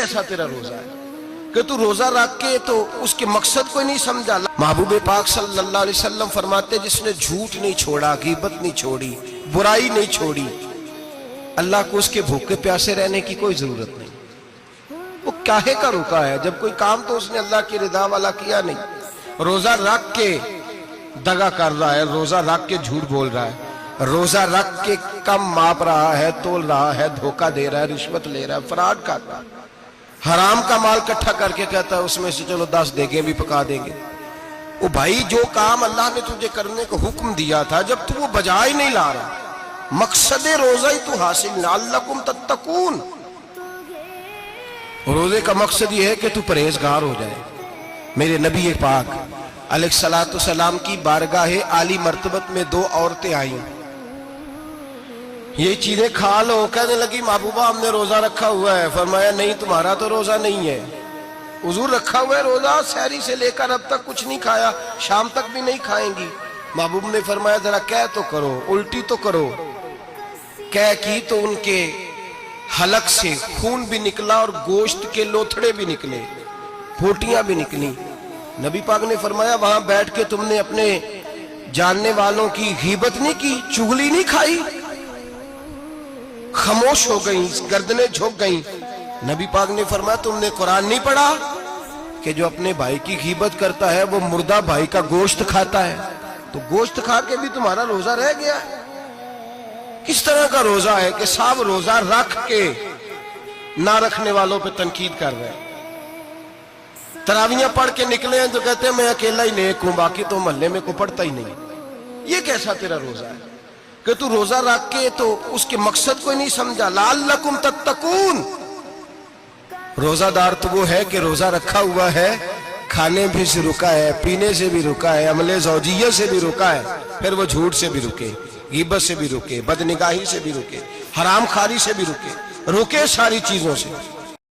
کیسا تیرا روزہ ہے کہ تو روزہ رکھ کے تو اس کے مقصد کو نہیں سمجھا؟ محبوب پاک صلی اللہ علیہ وسلم فرماتے جس نے جھوٹ نہیں چھوڑا، غیبت نہیں چھوڑی، برائی نہیں چھوڑی، اللہ کو اس کے بھوکے پیاسے رہنے کی کوئی ضرورت نہیں۔ وہ کاہے کا رکا ہے؟ جب کوئی کام تو اس نے اللہ کی رضا والا کیا نہیں۔ روزہ رکھ کے دغا کر رہا ہے، روزہ رکھ کے جھوٹ بول رہا ہے، روزہ رکھ کے کم ماپ رہا ہے، تول رہا ہے، دھوکہ دے رہا ہے، رشوت لے رہا ہے، فراڈ کر رہا ہے، حرام کا مال کٹھا کر کے کہتا ہے اس میں سے چلو 10 دیگیں بھی پکا دیں گے۔ وہ بھائی جو کام اللہ نے تجھے کرنے کو حکم دیا تھا، جب تو وہ بجا ہی نہیں لا رہا، مقصد روزہ ہی تو حاصل لعلکم تتقون۔ روزے کا مقصد یہ ہے کہ تو پرہیزگار ہو جائے۔ میرے نبی پاک علیہ الصلوۃ والسلام کی بارگاہ عالی مرتبت میں 2 عورتیں آئیں، یہ چیزیں کھا لو، کہنے لگی محبوبہ ہم نے روزہ رکھا ہوا ہے۔ فرمایا نہیں، تمہارا تو روزہ نہیں ہے، حضور رکھا ہوا ہے روزہ، سحری سے لے کر اب تک کچھ نہیں کھایا، شام تک بھی نہیں کھائیں گی۔ محبوب نے فرمایا ذرا کہہ تو کرو، الٹی تو کرو۔ کہہ کی تو ان کے حلق سے خون بھی نکلا اور گوشت کے لوتھڑے بھی نکلے، پھوٹیاں بھی نکلی۔ نبی پاک نے فرمایا وہاں بیٹھ کے تم نے اپنے جاننے والوں کی غیبت نہیں کی، چغلی نہیں کھائی؟ خاموش ہو گئیں، گردنیں جھک گئیں۔ نبی پاک نے فرمایا تم نے قرآن نہیں پڑھا کہ جو اپنے بھائی کی غیبت کرتا ہے وہ مردہ بھائی کا گوشت کھاتا ہے؟ تو گوشت کھا کے بھی تمہارا روزہ رہ گیا ہے۔ کس طرح کا روزہ ہے کہ صاحب روزہ رکھ کے نہ رکھنے والوں پہ تنقید کر رہے ہیں۔ تراویحاں پڑھ کے نکلے ہیں تو کہتے ہیں میں اکیلا ہی نیک ہوں، باقی تو محلے میں کوئی پڑھتا ہی نہیں۔ یہ کیسا تیرا روزہ ہے کہ تو روزہ رکھ کے تو اس کے مقصد کو نہیں سمجھا؟ لعلکم تتقون۔ روزہ دار تو وہ ہے کہ روزہ رکھا ہوا ہے، کھانے بھی سے رکا ہے، پینے سے بھی رکا ہے، عمل زوجیہ سے بھی رکا ہے، پھر وہ جھوٹ سے بھی رکے، غیبت سے بھی رکے، بدنگاہی سے بھی رکے، حرام خواری سے بھی رکے، رکے ساری چیزوں سے۔